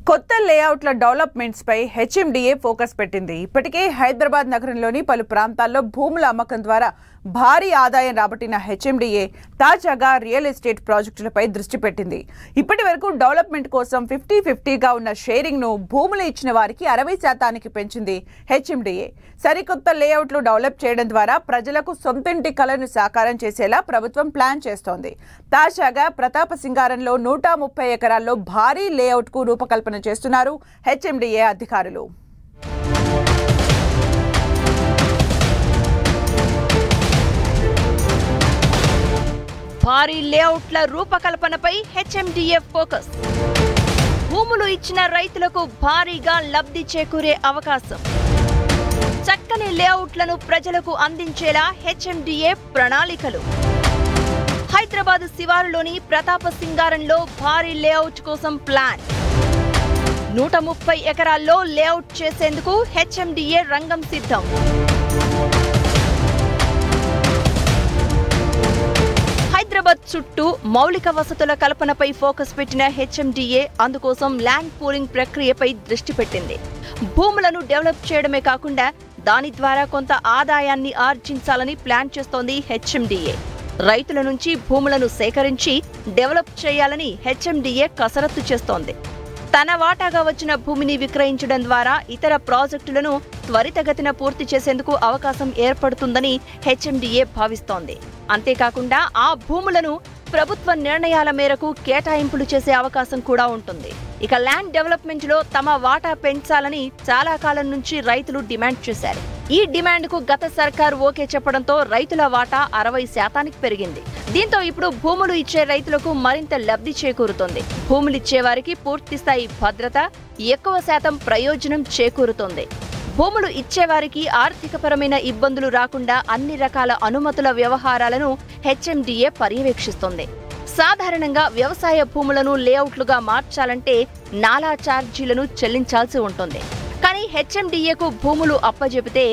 కొత్త లేఅవుట్ల డెవలప్మెంట్స్ పై HMDA focus పెట్టింది. ఇప్పటికే హైదరాబాద్ నగరంలోని పలు ప్రాంతాల్లో భూముల అమ్మకం ద్వారా భారీ ఆదాయం రాబట్టిన హెచ్ఎండిఏ తాజాగా రియల్ ఎస్టేట్ ప్రాజెక్టులపై దృష్టి పెట్టింది. ఇప్పటి వరకు డెవలప్మెంట్ కోసం 50-50గా ఉన్న షేరింగ్ ను భూములు ఇచ్చిన వారికి 60% పెంచింది హెచ్ఎండిఏ. సరికొత్త లేఅవుట్లు డెవలప్ చేయడం ద్వారా ప్రజలకు సొంతింటి కలను సాకారం చేసేలా ప్రభుత్వం ప్లాన్ చేస్తోంది. తాజాగా ప్రతాపసింగారంలో 130 ఎకరాల్లో భారీ లేఅవుట్ కు రూపకల్పన చేస్తున్నారు హెచ్ఎండిఏ అధికారులు. భారీ లేఅవుట్ల రూపకల్పనపై హెచ్ఎండిఏ ఫోకస్. భూములు ఇచ్చిన రైతులకు భారీగా లబ్ధి చేకూరే అవకాశం. చక్కని లేఅవుట్లను ప్రజలకు అందించేలా హెచ్ఎండిఏ ప్రణాళికలు. హైదరాబాద్ శివారులోని ప్రతాపసింగారంలో భారీ లేఅవుట్ కోసం ప్లాన్. 130 ఎకరాల్లో లేఅవుట్ చేసేందుకు హెచ్ఎండిఏ రంగం సిద్ధం. హైదరాబాద్ చుట్టూ మౌలిక వసతుల కల్పనపై ఫోకస్ పెట్టిన హెచ్ఎండిఏ అందుకోసం ల్యాండ్ పూలింగ్ ప్రక్రియపై దృష్టి పెట్టింది. భూములను డెవలప్ చేయడమే కాకుండా దాని ద్వారా కొంత ఆదాయాన్ని ఆర్జించాలని ప్లాన్ చేస్తోంది హెచ్ఎండిఏ. రైతుల నుంచి భూములను సేకరించి డెవలప్ చేయాలని హెచ్ఎండిఏ కసరత్తు చేస్తోంది. తన వాటాగా వచ్చిన భూమిని విక్రయించడం ద్వారా ఇతర ప్రాజెక్టులను త్వరితగతిన పూర్తి చేసేందుకు అవకాశం ఏర్పడుతుందని హెచ్ఎండిఏ భావిస్తోంది. అంతేకాకుండా ఆ భూములను ప్రభుత్వ నిర్ణయాల మేరకు కేటాయింపులు చేసే అవకాశం కూడా ఉంటుంది. ఇక ల్యాండ్ డెవలప్మెంట్ లో తమ వాటా పెంచాలని చాలా కాలం నుంచి రైతులు డిమాండ్ చేశారు. ఈ డిమాండ్ కు గత సర్కారు ఓకే చెప్పడంతో రైతుల వాటా 60% పెరిగింది. దీంతో ఇప్పుడు భూములు ఇచ్చే రైతులకు మరింత లబ్ధి చేకూరుతోంది. భూములిచ్చే వారికి పూర్తి స్థాయి భద్రత, ఎక్కువ శాతం ప్రయోజనం చేకూరుతోంది. భూములు ఇచ్చేవారికి ఆర్థికపరమైన ఇబ్బందులు రాకుండా అన్ని రకాల అనుమతుల వ్యవహారాలను హెచ్ఎండిఏ పర్యవేక్షిస్తోంది. సాధారణంగా వ్యవసాయ భూములను లేఅవుట్లుగా మార్చాలంటే నాలా ఛార్జీలను చెల్లించాల్సి ఉంటుంది. కానీ హెచ్ఎండిఏకు భూములు అప్పజెపితే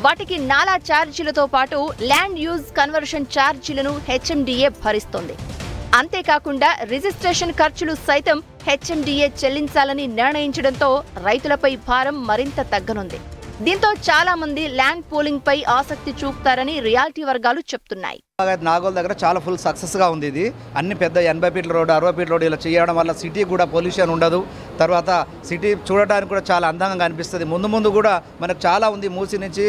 వాటికి నాలా ఛార్జీలతో పాటు ల్యాండ్ యూజ్ కన్వర్షన్ ఛార్జీలను హెచ్ఎండిఏ భరిస్తోంది. అంతేకాకుండా రిజిస్ట్రేషన్ ఖర్చులు సైతం హెచ్ఎండిఏ చెల్లించాలని నిర్ణయించడంతో రైతులపై భారం మరింత తగ్గనుంది. దీంతో చాలా మంది ల్యాండ్ పూలింగ్ పై ఆసక్తి చూపుతారని రియాలిటీ వర్గాలు చెప్తున్నాయి. నాగోల్ దగ్గర చాలా ఫుల్ సక్సెస్గా ఉంది. ఇది అన్ని పెద్ద 80 ఫీట్ల రోడ్డు, 60 ఫీట్ల రోడ్డు ఇలా చేయడం వల్ల సిటీ కూడా పొల్యూషన్ ఉండదు. తర్వాత సిటీ చూడడానికి కూడా చాలా అందంగా కనిపిస్తుంది. ముందు కూడా మనకు చాలా ఉంది. మూసి నుంచి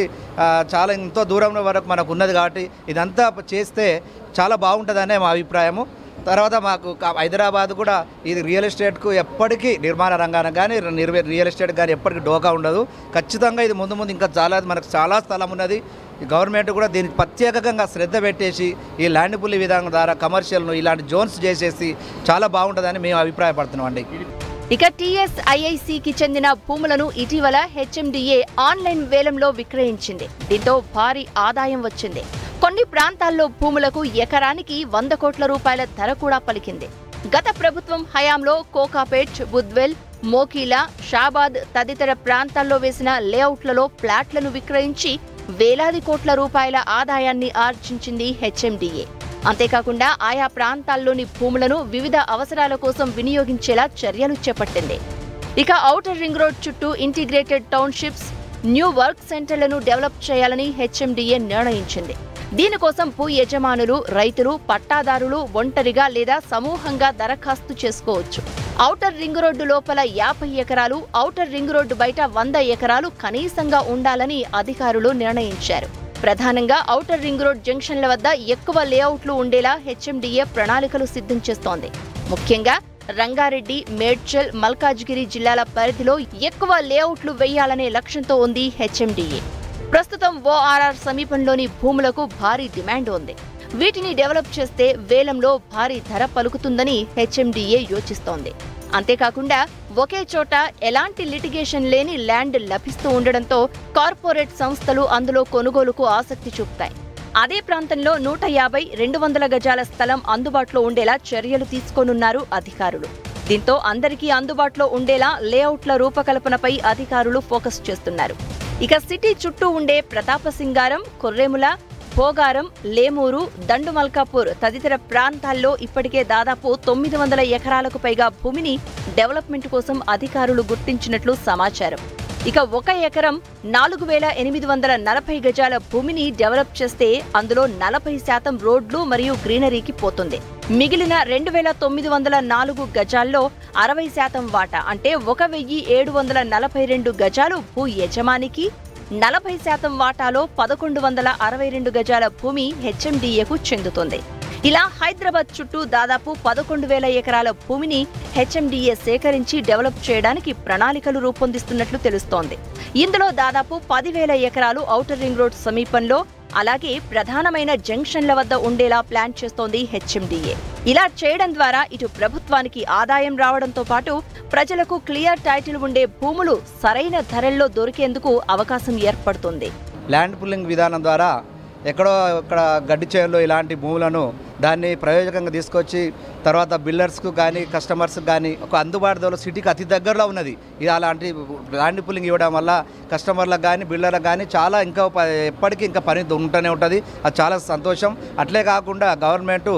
చాలా ఎంతో దూరం వరకు మనకు ఉన్నది కాబట్టి ఇదంతా చేస్తే చాలా బాగుంటుందనే మా అభిప్రాయము. తర్వాత మాకు హైదరాబాద్ కూడా ఇది రియల్ ఎస్టేట్కు ఎప్పటికీ నిర్మాణ రంగానికి కానీ రియల్ ఎస్టేట్ కానీ ఎప్పటికీ డోకా ఉండదు. ఖచ్చితంగా ఇది ముందు ఇంకా మనకు చాలా స్థలం ఉన్నది. గవర్నమెంట్ కూడా దీనికి ప్రత్యేకంగా శ్రద్ధ పెట్టేసి ఈ ల్యాండ్ పూలింగ్ విధానం ద్వారా కమర్షియల్ను ఇలాంటి జోన్స్ చేసేసి చాలా బాగుంటుందని మేము అభిప్రాయపడుతున్నాం అండి. ఇక టీఎస్ఐఐసికి చెందిన భూములను ఇటీవల హెచ్ఎండిఏ ఆన్లైన్ వేలంలో విక్రయించింది. దీంతో భారీ ఆదాయం వచ్చింది. కొన్ని ప్రాంతాల్లో భూములకు ఎకరానికి 100 కోట్ల రూపాయల ధర కూడా పలికింది. గత ప్రభుత్వం హయాంలో కోకాపేట్, బుద్వెల్, మోకీలా, షాబాద్ తదితర ప్రాంతాల్లో వేసిన లేఅవుట్లలో ప్లాట్లను విక్రయించి వేలాది కోట్ల రూపాయల ఆదాయాన్ని ఆర్జించింది హెచ్ఎండిఏ. అంతేకాకుండా ఆయా ప్రాంతాల్లోని భూములను వివిధ అవసరాల కోసం వినియోగించేలా చర్యలు చేపట్టింది. ఇక ఔటర్ రింగ్ రోడ్ చుట్టూ ఇంటిగ్రేటెడ్ టౌన్షిప్స్, న్యూ వర్క్ సెంటర్లను డెవలప్ చేయాలని హెచ్ఎండిఏ నిర్ణయించింది. దీనికోసం భూ యజమానులు, రైతులు, పట్టాదారులు ఒంటరిగా లేదా సమూహంగా దరఖాస్తు చేసుకోవచ్చు. ఔటర్ రింగ్ రోడ్డు లోపల 50 ఎకరాలు, ఔటర్ రింగ్ రోడ్డు బయట 100 ఎకరాలు కనీసంగా ఉండాలని అధికారులు నిర్ణయించారు. ప్రధానంగా ఔటర్ రింగ్ రోడ్ జంక్షన్ల వద్ద ఎక్కువ లేఅవుట్లు ఉండేలా హెచ్ఎండిఏ ప్రణాళికలు సిద్ధం చేస్తోంది. ముఖ్యంగా రంగారెడ్డి, మేడ్చల్, మల్కాజ్గిరి జిల్లాల పరిధిలో ఎక్కువ లేఅవుట్లు వేయాలనే లక్ష్యంతో ఉంది హెచ్ఎండిఏ. ప్రస్తుతం ఓఆర్ఆర్ సమీపంలోని భూములకు భారీ డిమాండ్ ఉంది. వీటిని డెవలప్ చేస్తే వేలంలో భారీ ధర పలుకుతుందని హెచ్ఎండిఏ యోచిస్తోంది. అంతేకాకుండా ఒకే చోట ఎలాంటి లిటిగేషన్ లేని ల్యాండ్ లభిస్తూ ఉండడంతో కార్పొరేట్ సంస్థలు అందులో కొనుగోలుకు ఆసక్తి చూపుతాయి. అదే ప్రాంతంలో 150-200 గజాల స్థలం అందుబాటులో ఉండేలా చర్యలు తీసుకోనున్నారు అధికారులు. దీంతో అందరికీ అందుబాటులో ఉండేలా లేఅవుట్ల రూపకల్పనపై అధికారులు ఫోకస్ చేస్తున్నారు. ఇక సిటీ చుట్టూ ఉండే ప్రతాపసింగారం, కొర్రేముల, భోగారం, లేమూరు, దండుమల్కాపూర్ తదితర ప్రాంతాల్లో ఇప్పటికే దాదాపు 900 ఎకరాలకు పైగా భూమిని డెవలప్మెంట్ కోసం అధికారులు గుర్తించినట్లు సమాచారం. ఇక 1 ఎకరం 4840 గజాల భూమిని డెవలప్ చేస్తే అందులో 40% రోడ్లు మరియు గ్రీనరీకి పోతుంది. మిగిలిన 2904 గజాల్లో 60% వాటా అంటే 1742 గజాలు భూ యజమానికి, 40% వాటాలో 1162 గజాల భూమి హెచ్ఎండిఏకు చెందుతుంది. ఇలా హైదరాబాద్ చుట్టూ దాదాపు 11,000 ఎకరాల భూమిని హెచ్ఎండిఏ సేకరించి డెవలప్ చేయడానికి ప్రణాళికలు రూపొందిస్తున్నట్లు తెలుస్తోంది. ఇందులో దాదాపు 10,000 ఎకరాలు ఔటర్ రింగ్ రోడ్ సమీపంలో, అలాగే ప్రధానమైన జంక్షన్ల వద్ద ఉండేలా ప్లాన్ చేస్తోంది హెచ్ఎండిఏ. ఇలా చేయడం ద్వారా ఇటు ప్రభుత్వానికి ఆదాయం రావడంతో పాటు ప్రజలకు క్లియర్ టైటిల్ ఉండే భూములు సరైన ధరల్లో దొరికేందుకు అవకాశం ఏర్పడుతుంది. ల్యాండ్ పుల్లింగ్ విధానం ద్వారా ఎక్కడో ఇక్కడ గడ్డి చేనులో ఇలాంటి భూములను దాన్ని ప్రయోజకంగా తీసుకొచ్చి తర్వాత బిల్డర్స్కు కానీ కస్టమర్స్కి కానీ ఒక అందుబాటు ధరలో సిటీకి అతి దగ్గరలో ఉన్నది. ఇది అలాంటి ల్యాండ్ పుల్లింగ్ ఇవ్వడం వల్ల కస్టమర్లకు కానీ బిల్డర్లకు కానీ చాలా ఇంకా ఎప్పటికీ ఇంకా పని ఉంటూనే ఉంటుంది. అది చాలా సంతోషం. అట్లే కాకుండా గవర్నమెంటు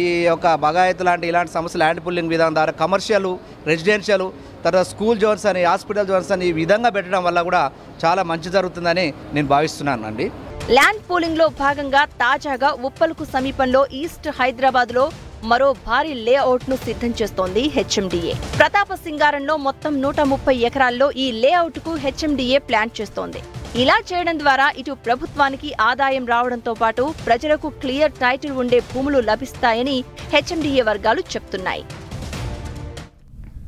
ఈ యొక్క బగాయత్ లాంటి ఇలాంటి సమస్యలు ల్యాండ్ పుల్లింగ్ విధానం ద్వారా కమర్షియల్, రెసిడెన్షియల్, తర్వాత స్కూల్ జోన్స్ అని, హాస్పిటల్ జోన్స్ అని ఈ విధంగా పెట్టడం వల్ల కూడా చాలా మంచి జరుగుతుందని నేను భావిస్తున్నాను అండి. ల్యాండ్ పూలింగ్ లో భాగంగా తాజాగా ఉప్పల్కు సమీపంలో ఈస్ట్ హైదరాబాద్ లో మరో భారీ లేఅవుట్ ను సిద్ధం చేస్తోంది హెచ్ఎండిఏ. ప్రతాప సింగారంలో మొత్తం 130 ఎకరాల్లో ఈ లేఅవుట్ కు హెచ్ఎండిఏ ప్లాన్ చేస్తోంది. ఇలా చేయడం ద్వారా ఇటు ప్రభుత్వానికి ఆదాయం రావడంతో పాటు ప్రజలకు క్లియర్ టైటిల్ ఉండే భూములు లభిస్తాయని హెచ్ఎండిఏ వర్గాలు చెప్తున్నాయి.